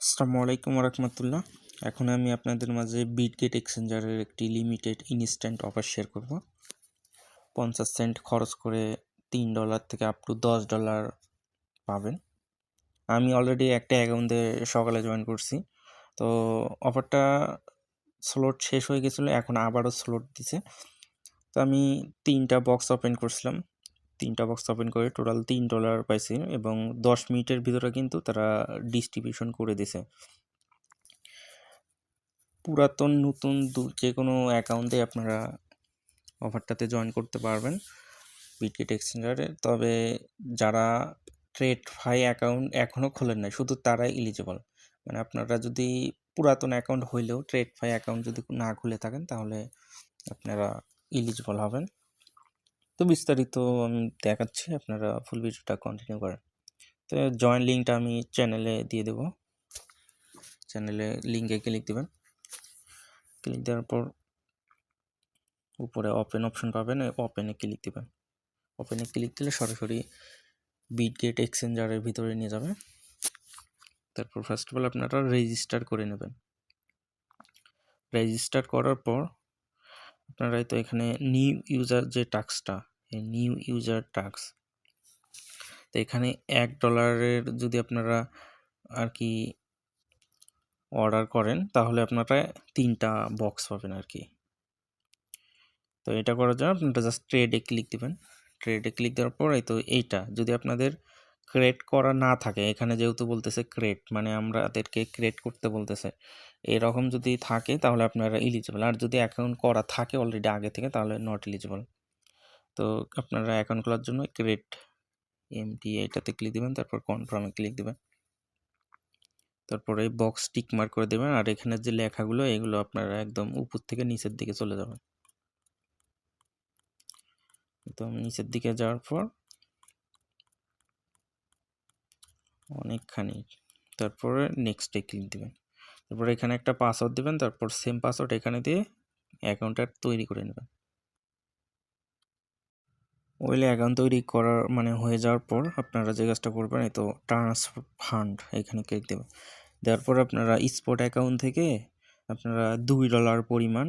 আসসালামু আলাইকুম রাহমাতুল্লাহ। এখন আমি আপনাদের মাঝে বিটগেট এক্সচেঞ্জারের একটি লিমিটেড ইনস্ট্যান্ট অফার শেয়ার করব। 50 সেন্ট খরচ করে $3 থেকে আপ টু $10 পাবেন। আমি অলরেডি একটা অ্যাকাউন্টে সকালে জয়েন করছি। তো অফারটা স্লট শেষ হয়ে গেছিলো, এখন আবারও স্লট দিছে। তো আমি 3টা বক্স ওপেন করছিলাম। 3টা বক্স ওপেন করে টোটাল $3 পাইছি এবং 10 মিনিটের ভিতরে কিন্তু তারা ডিস্ট্রিবিউশন করে দিছে। পুরাতন নতুন যে কোনো অ্যাকাউন্টে আপনারা অফারটাতে জয়েন করতে পারবেন বিটগেট এক্সচেঞ্জারে। তবে যারা ট্রেডফাই অ্যাকাউন্ট এখনও খোলেন নাই শুধু তারাই এলিজিবল। মানে আপনারা যদি পুরাতন অ্যাকাউন্ট হইলেও ট্রেডফাই অ্যাকাউন্ট যদি না খুলে থাকেন তাহলে আপনারা এলিজিবল হবেন। তো বিস্তারিত আমি দেখাচ্ছি, আপনারা ফুল ভিডিওটা কন্টিনিউ করেন। তো জয়েন লিঙ্কটা আমি চ্যানেলে দিয়ে দেব। চ্যানেলে লিঙ্কে ক্লিক দেবেন। ক্লিক দেওয়ার পর উপরে ওপেন অপশন পাবেন, ওপেনে ক্লিক দেবেন। ওপেনে ক্লিক দিলে সরাসরি বিটগেট এক্সচেঞ্জারের ভিতরে নিয়ে যাবে। তারপর ফার্স্ট অফ অল আপনারা রেজিস্টার করে নেবেন। রেজিস্টার করার পর আপনারা তো এখানে নিউ ইউজার যে টাস্কটা, এই নিউ ইউজার টাস্ক, তো এখানে $1 যদি আপনারা আর কি অর্ডার করেন তাহলে আপনারা 3টা বক্স পাবেন আর কি। তো এটা করার জন্য আপনারা জাস্ট ট্রেডে ক্লিক দিবেন। ট্রেডে ক্লিক দেওয়ার পর এই তো এইটা যদি আপনাদের ক্রিয়েট করা না থাকে, এখানে যেহেতু বলতেছে ক্রিয়েট মানে আমাদেরকে ক্রিয়েট করতে বলতেছে, এরকম যদি থাকে তাহলে আপনারা এলিজিবল। আর যদি অ্যাকাউন্ট করা থাকে অলরেডি আগে থেকে তাহলে নট এলিজিবল। তো আপনারা অ্যাকাউন্ট খোলার জন্য ক্রিয়েট এমটি এটাতে ক্লিক দিবেন, তারপর কনফার্মে ক্লিক দিবেন, তারপরে এই বক্স টিক মার্ক করে দেবেন। আর এখানে যে লেখাগুলো এগুলো আপনারা একদম উপর থেকে নিচের দিকে চলে যাবেন। একদম নিচের দিকে যাওয়ার পর অনেকখানি, তারপরে নেক্সটে ক্লিক দিবেন। তারপর এখানে একটা পাসওয়ার্ড দিবেন, তারপর সেম পাসওয়ার্ড এখানে দিয়ে অ্যাকাউন্টটা তৈরি করে নেবেন। ওইলে অ্যাকাউন্ট তৈরি করার মানে হয়ে যাওয়ার পর আপনারা যে কাজটা করবেন এই তো ট্রান্সফার ফান্ড এখানে ক্লিক দেবেন। দেওয়ার পর আপনারা স্পট অ্যাকাউন্ট থেকে আপনারা $2 পরিমাণ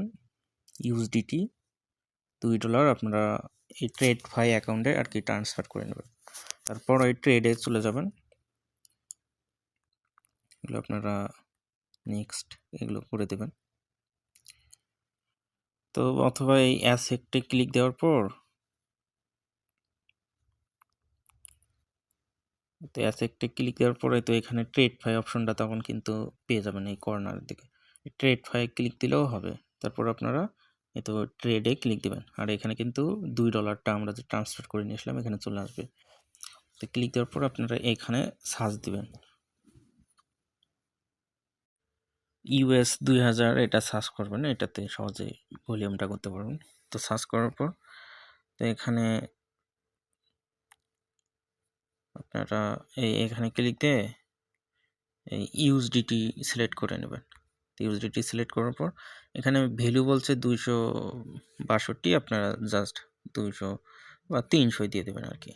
ইউএসডিটি $2 আপনারা এই ট্রেডফাই অ্যাকাউন্টে আর কি ট্রান্সফার করে নেবেন। তারপর ওই ট্রেডে চলে যাবেন। এগুলো আপনারা নেক্সট এগুলো করে দেবেন। তো অথবা এই অ্যাসেটে ক্লিক দেওয়ার পর তো অ্যাসেটে ক্লিক দেওয়ার পরে তো এখানে ট্রেডফাই অপশনটা তখন কিন্তু পেয়ে যাবেন এই কর্নারের দিকে। ট্রেডফাই ক্লিক দিলেও হবে। তারপর আপনারা এই তো ট্রেডে ক্লিক দিবেন। আর এখানে কিন্তু $2টা আমরা যে ট্রান্সফার করে নিয়ে আসলাম এখানে চলে আসবে। তো ক্লিক দেওয়ার পর আপনারা এখানে সার্চ দিবেন US 2000 এটা সার্চ করবেন, এটাতে সহজে ভলিউমটা করতে পারবেন। তো সার্চ করার পর তো এখানে আপনারা এখানে ক্লিক দিয়ে এই ইউএসডিটি সিলেক্ট করে নেবেন। তো ইউএসডিটি সিলেক্ট করার পর এখানে ভ্যালু বলছে 262, আপনারা জাস্ট 200 বা 300 দিয়ে দেবেন আর কি।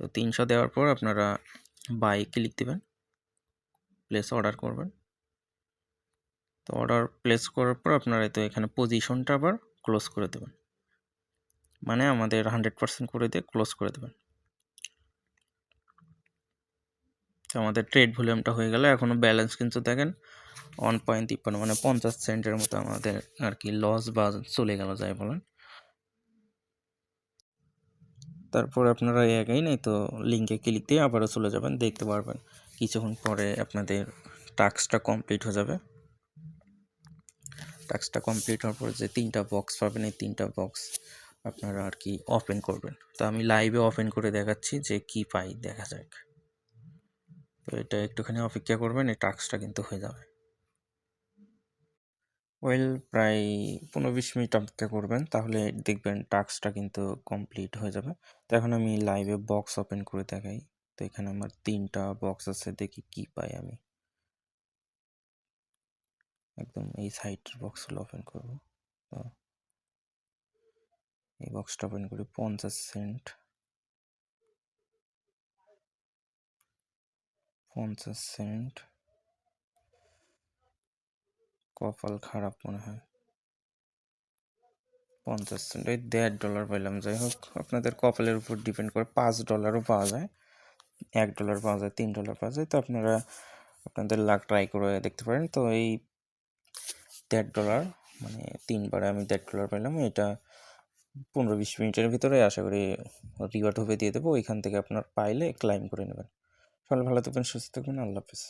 তো 300 দেওয়ার পর আপনারা বাই ক্লিক দেবেন, প্লেস অর্ডার করবেন। তো অর্ডার প্লেস করার পর আপনারা তো এখানে পজিশনটা আবার ক্লোজ করে দেবেন, মানে আমাদের 100% করে দিয়ে ক্লোজ করে দেবেন। তো আমাদের ট্রেড ভলিউমটা হয়ে গেল। এখনও ব্যালেন্স কিন্তু দেখেন 1.53 মানে 50 সেন্টের মতো আমাদের আর কি লস বা চলে গেল যাই বলেন। তারপর আপনারা এগেইন এই তো লিঙ্কে ক্লিক দিয়ে আবারও চলে যাবেন, দেখতে পারবেন কিছুক্ষণ পরে আপনাদের টাস্কটা কমপ্লিট হয়ে যাবে। টাস্কটা কমপ্লিট হওয়ার পরে যে 3টা বক্স পাবেন এই 3টা বক্স আপনারা আর কি ওপেন করবেন। তো আমি লাইভে ওপেন করে দেখাচ্ছি যে কি পাই, দেখা যাক। তো এটা একটুখানি অপেক্ষা করবেন, এই টাস্কটা কিন্তু হয়ে যাবে। প্রায় 15-20 মিনিট অপেক্ষা করবেন, তাহলে দেখবেন টাস্কটা কিন্তু কমপ্লিট হয়ে যাবে। তো এখন আমি লাইভে বক্স ওপেন করে দেখাই। তো এখানে আমার 3টা বক্স আছে, দেখি কি পাই আমি। একদম এই সাইডের বক্সগুলো ওপেন করব। তো এই বক্সটা ওপেন করি, 50 সেন্ট 50 সেন্ট কপাল খারাপ মনে হয়। 50 সেন্ট, এই $1.5 পাইলাম। যাই হোক, আপনাদের কপালের উপর ডিপেন্ড করে। $5 পাওয়া যায়, $1 পাওয়া যায়, $3 পাওয়া যায়। তো আপনারা আপনাদের লাক ট্রাই করে দেখতে পারেন। তো এই $1.5 মানে 3বারে আমি $1.5 পাইলাম। এটা 15-20 মিনিটের ভিতরে আশা করি রিওয়ার্ড হবে দিয়ে দেবো। ওইখান থেকে আপনার পাইলে ক্লাইম করে নেবেন। সবাই ভালো থাকবেন, সুস্থ থাকবেন, আল্লাহ হাফেজ।